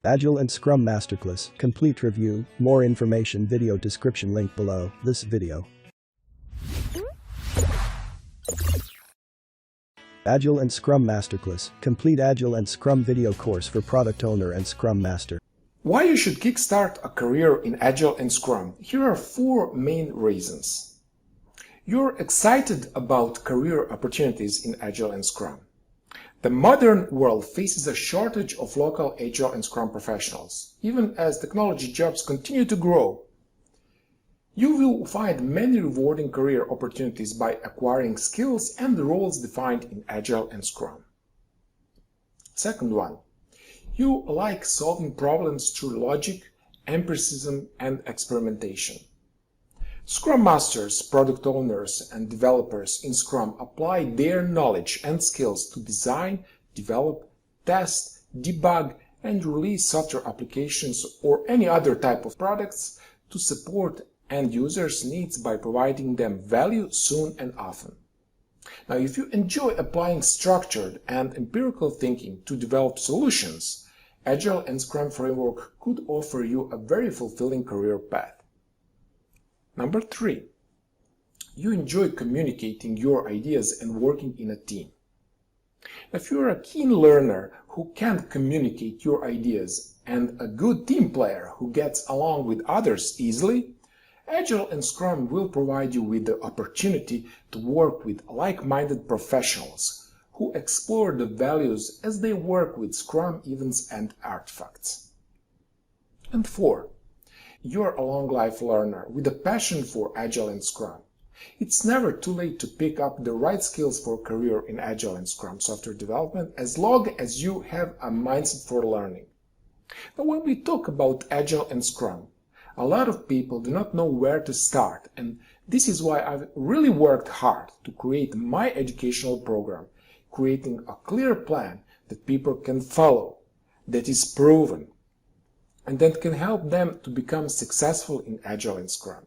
Agile and Scrum Masterclass, complete review, more information video description link below this video. Agile and Scrum Masterclass, complete Agile and Scrum video course for Product Owner and Scrum Master. Why you should kickstart a career in Agile and Scrum? Here are 4 main reasons. You're excited about career opportunities in Agile and Scrum. The modern world faces a shortage of local Agile and Scrum professionals, even as technology jobs continue to grow. You will find many rewarding career opportunities by acquiring skills and roles defined in Agile and Scrum. Second one, you like solving problems through logic, empiricism, and experimentation. Scrum Masters, Product Owners, and developers in Scrum apply their knowledge and skills to design, develop, test, debug, and release software applications or any other type of products to support end users' needs by providing them value soon and often. Now, if you enjoy applying structured and empirical thinking to develop solutions, Agile and Scrum framework could offer you a very fulfilling career path. Number 3, you enjoy communicating your ideas and working in a team. If you're a keen learner who can communicate your ideas and a good team player who gets along with others easily, Agile and Scrum will provide you with the opportunity to work with like-minded professionals who explore the values as they work with Scrum events and artifacts. And 4, you're a long-life learner with a passion for Agile and Scrum. It's never too late to pick up the right skills for a career in Agile and Scrum software development as long as you have a mindset for learning. Now, when we talk about Agile and Scrum, a lot of people do not know where to start, and this is why I've really worked hard to create my educational program, creating a clear plan that people can follow, that is proven, and that can help them to become successful in Agile and Scrum.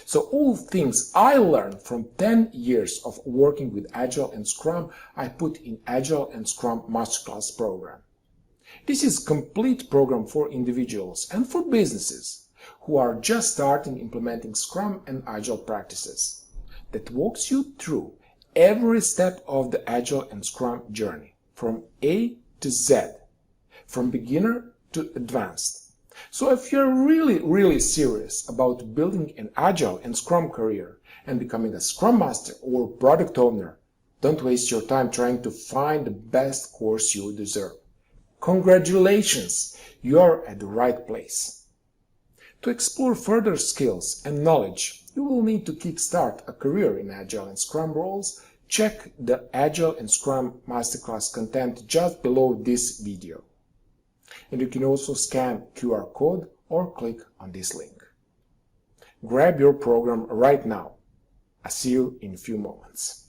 So all things I learned from 10 years of working with Agile and Scrum, I put in Agile and Scrum Masterclass program. This is a complete program for individuals and for businesses who are just starting implementing Scrum and Agile practices that walks you through every step of the Agile and Scrum journey, from A to Z, from beginner to advanced. So if you're really serious about building an Agile and Scrum career and becoming a Scrum Master or Product Owner, don't waste your time trying to find the best course you deserve. Congratulations, you're at the right place. To explore further skills and knowledge, you will need to kickstart a career in Agile and Scrum roles. Check the Agile and Scrum Masterclass content just below this video. And you can also scan QR code or click on this link. Grab your program right now. I'll see you in a few moments.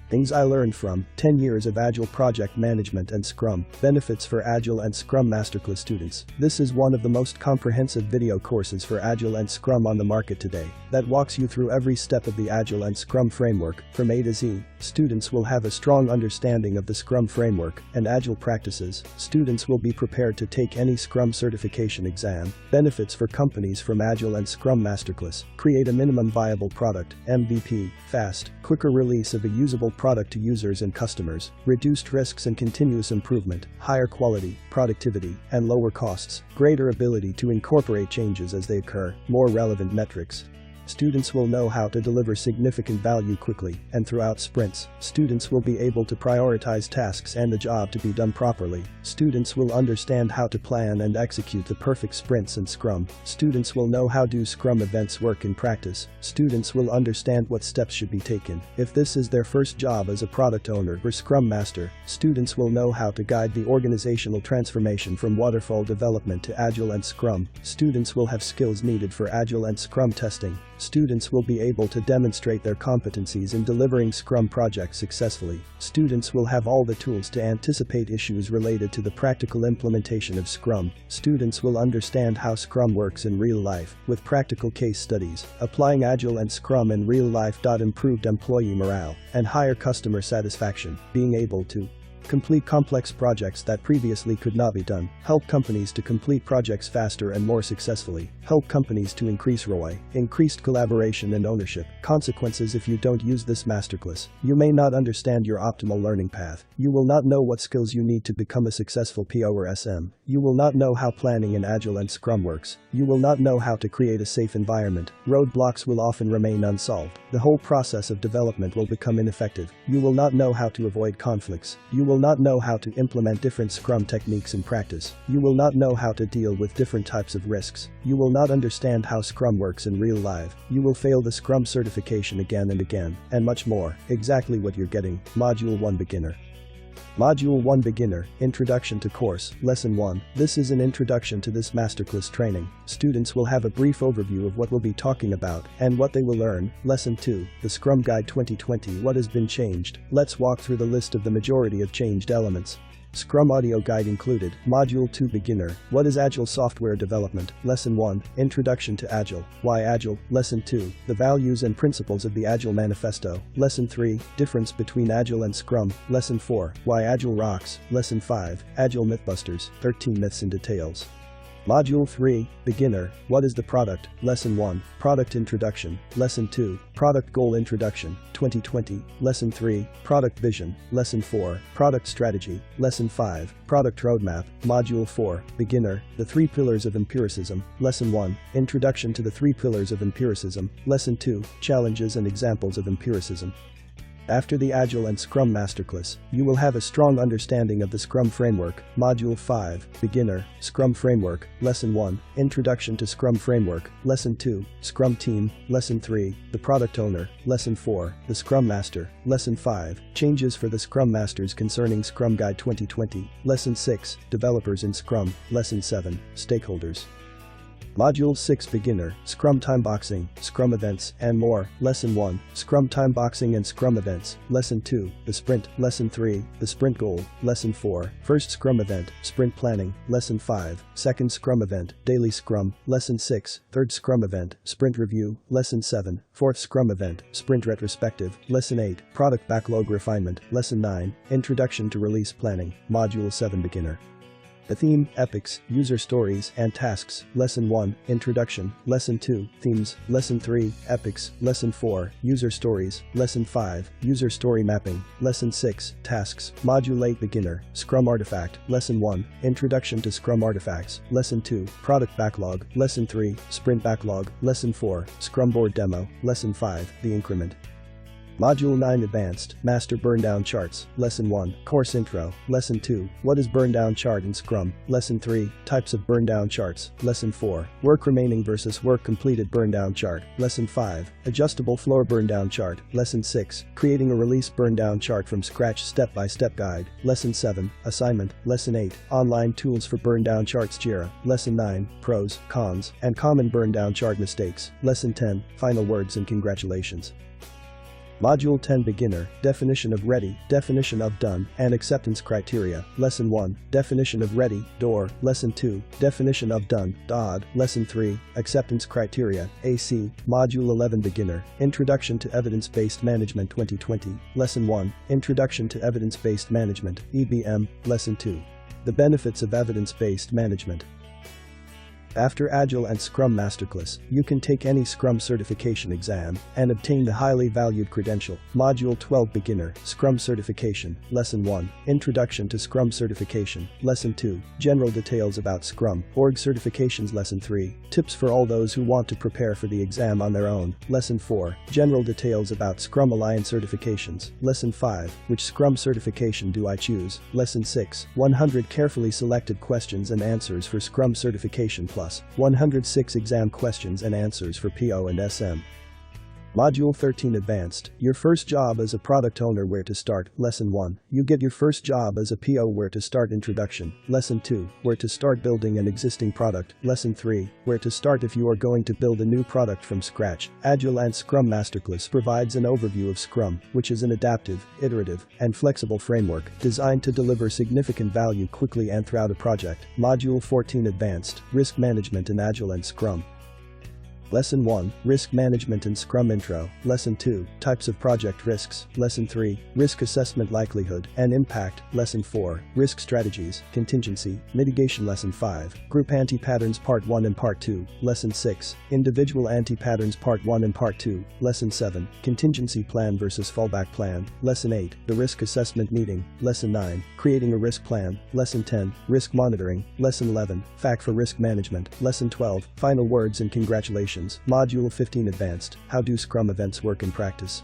Things I learned from 10 years of Agile project management and Scrum. Benefits for Agile and Scrum Masterclass students. This is one of the most comprehensive video courses for Agile and Scrum on the market today that walks you through every step of the Agile and Scrum framework from A to Z. Students will have a strong understanding of the Scrum framework and Agile practices. Students will be prepared to take any Scrum certification exam. Benefits for companies from Agile and Scrum Masterclass. Create a minimum viable product, MVP, fast, quicker release of a usable product to users and customers, reduced risks and continuous improvement, higher quality, productivity, and lower costs, greater ability to incorporate changes as they occur, more relevant metrics. Students will know how to deliver significant value quickly and throughout sprints. Students will be able to prioritize tasks and the job to be done properly. Students will understand how to plan and execute the perfect sprints in Scrum. Students will know how do Scrum events work in practice. Students will understand what steps should be taken. If this is their first job as a product owner or Scrum Master, students will know how to guide the organizational transformation from waterfall development to Agile and Scrum. Students will have skills needed for Agile and Scrum testing. Students will be able to demonstrate their competencies in delivering Scrum projects successfully. Students will have all the tools to anticipate issues related to the practical implementation of Scrum. Students will understand how Scrum works in real life, with practical case studies, applying Agile and Scrum in real life. Improved employee morale and higher customer satisfaction, being able to Complete complex projects that previously could not be done. Help companies to complete projects faster and more successfully. Help companies to increase ROI, increased collaboration and ownership. Consequences if you don't use this masterclass. You may not understand your optimal learning path. You will not know what skills you need to become a successful PO or SM. You will not know how planning in Agile and Scrum works. You will not know how to create a safe environment. Roadblocks will often remain unsolved. The whole process of development will become ineffective. You will not know how to avoid conflicts. You will not know how to implement different Scrum techniques in practice. You will not know how to deal with different types of risks. You will not understand how Scrum works in real life. You will fail the Scrum certification again and again, and much more. Exactly what you're getting. Module 1 Beginner. Module 1 Beginner, Introduction to Course, Lesson 1. This is an introduction to this masterclass training. Students will have a brief overview of what we'll be talking about and what they will learn. Lesson 2, the Scrum Guide 2020. What has been changed? Let's walk through the list of the majority of changed elements. Scrum Audio Guide included. Module 2 Beginner. What is Agile Software Development? Lesson 1. Introduction to Agile. Why Agile? Lesson 2. The Values and Principles of the Agile Manifesto. Lesson 3. Difference between Agile and Scrum. Lesson 4. Why Agile Rocks. Lesson 5. Agile Mythbusters. 13 Myths and Details. Module 3, Beginner. What is the product? Lesson 1, Product Introduction. Lesson 2, Product Goal Introduction, 2020. Lesson 3, Product Vision. Lesson 4, Product Strategy. Lesson 5, Product Roadmap. Module 4, Beginner. The 3 Pillars of Empiricism. Lesson 1, Introduction to the 3 Pillars of Empiricism. Lesson 2, Challenges and Examples of Empiricism. After the Agile and Scrum Masterclass, you will have a strong understanding of the Scrum Framework. Module 5, Beginner, Scrum Framework. Lesson 1, Introduction to Scrum Framework. Lesson 2, Scrum Team. Lesson 3, the Product Owner. Lesson 4, the Scrum Master. Lesson 5, Changes for the Scrum Masters concerning Scrum Guide 2020. Lesson 6, Developers in Scrum. Lesson 7, Stakeholders. Module 6 Beginner, Scrum Timeboxing, Scrum Events, and more. Lesson 1, Scrum Timeboxing and Scrum Events. Lesson 2, the Sprint. Lesson 3, the Sprint Goal. Lesson 4, First Scrum Event, Sprint Planning. Lesson 5, Second Scrum Event, Daily Scrum. Lesson 6, Third Scrum Event, Sprint Review. Lesson 7, Fourth Scrum Event, Sprint Retrospective. Lesson 8, Product Backlog Refinement. Lesson 9, Introduction to Release Planning. Module 7 Beginner. The theme, epics, user stories, and tasks. Lesson 1, Introduction. Lesson 2, Themes. Lesson 3, Epics. Lesson 4, User stories. Lesson 5, User story mapping. Lesson 6, Tasks. Module 8 Beginner, Scrum Artifact. Lesson 1, Introduction to Scrum Artifacts. Lesson 2, Product Backlog. Lesson 3, Sprint Backlog. Lesson 4, Scrum Board Demo. Lesson 5, The Increment. Module 9 Advanced, Master Burndown Charts. Lesson 1, Course Intro. Lesson 2, What is Burndown Chart in Scrum? Lesson 3, Types of Burndown Charts. Lesson 4, Work Remaining versus Work Completed Burndown Chart. Lesson 5, Adjustable Floor Burndown Chart. Lesson 6, Creating a Release Burndown Chart from Scratch Step-by-Step Guide. Lesson 7, Assignment. Lesson 8, Online Tools for Burndown Charts Jira. Lesson 9, Pros, Cons, and Common Burndown Chart Mistakes. Lesson 10, Final Words and Congratulations. Module 10 Beginner, Definition of Ready, Definition of Done, and Acceptance Criteria. Lesson 1, Definition of Ready, DOOR. Lesson 2, Definition of Done, DOD. Lesson 3, Acceptance Criteria, AC. Module 11 Beginner, Introduction to Evidence-Based Management 2020. Lesson 1, Introduction to Evidence-Based Management, EBM. Lesson 2, The Benefits of Evidence-Based Management. After Agile and Scrum Masterclass, you can take any Scrum certification exam and obtain the highly valued credential. Module 12 Beginner, Scrum Certification. Lesson 1, Introduction to Scrum Certification. Lesson 2, General Details about Scrum, Org Certifications. Lesson 3, Tips for all those who want to prepare for the exam on their own. Lesson 4, General Details about Scrum Alliance Certifications. Lesson 5, Which Scrum Certification do I choose? Lesson 6, 100 carefully selected questions and answers for Scrum Certification Plus. 106 exam questions and answers for PO and SM. Module 13 Advanced, Your First Job as a Product Owner. Where to Start. Lesson 1, You get your first job as a PO. Where to Start. Introduction. Lesson 2, Where to Start building an existing product. Lesson 3, Where to start if you are going to build a new product from scratch. Agile and Scrum Masterclass provides an overview of Scrum, which is an adaptive, iterative, and flexible framework designed to deliver significant value quickly and throughout a project. Module 14 Advanced, Risk Management in Agile and Scrum. Lesson 1, Risk Management and Scrum Intro. Lesson 2, Types of Project Risks. Lesson 3, Risk Assessment Likelihood and Impact. Lesson 4, Risk Strategies, Contingency, Mitigation. Lesson 5, Group Anti-Patterns Part 1 and Part 2. Lesson 6, Individual Anti-Patterns Part 1 and Part 2. Lesson 7, Contingency Plan versus Fallback Plan. Lesson 8, The Risk Assessment Meeting. Lesson 9, Creating a Risk Plan. Lesson 10, Risk Monitoring. Lesson 11, FAQ for Risk Management. Lesson 12, Final Words and Congratulations. Module 15 Advanced, How do Scrum Events Work in Practice?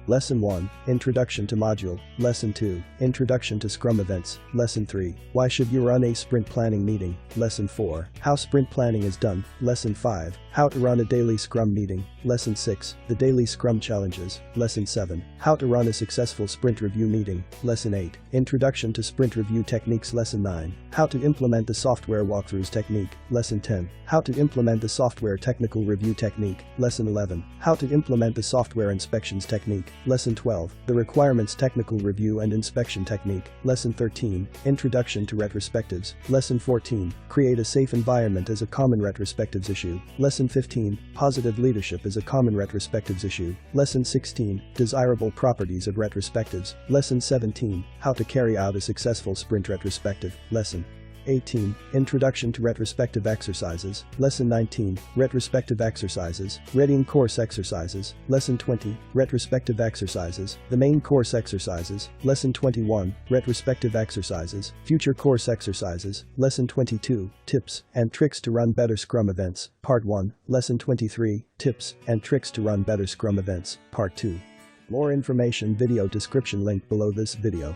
Lesson 1, Introduction to Module. Lesson 2, Introduction to Scrum Events. Lesson 3, Why should you run a sprint planning meeting? Lesson 4, How sprint planning is done. Lesson 5, How to run a daily Scrum meeting. Lesson 6, The Daily Scrum Challenges. Lesson 7, How to run a successful sprint review meeting. Lesson 8, Introduction to Sprint Review Techniques. Lesson 9, How to implement the Software Walkthroughs Technique. Lesson 10, How to implement the Software Technical Review Technique. Lesson 11, How to implement the Software Inspections Technique. Lesson 12, The Requirements Technical Review and Inspection Technique. Lesson 13, Introduction to Retrospectives. Lesson 14, Create a Safe Environment as a Common Retrospectives Issue. Lesson 15, Positive Leadership as a Common Retrospectives Issue. Lesson 16, Desirable Properties of Retrospectives. Lesson 17, How to Carry Out a Successful Sprint Retrospective. Lesson 18, Introduction to Retrospective Exercises. Lesson 19, Retrospective Exercises, Readying Course Exercises. Lesson 20, Retrospective Exercises, the Main Course Exercises. Lesson 21, Retrospective Exercises, Future Course Exercises. Lesson 22, Tips and Tricks to Run Better Scrum Events, Part 1. Lesson 23, Tips and Tricks to Run Better Scrum Events, Part 2. More information video description link below this video.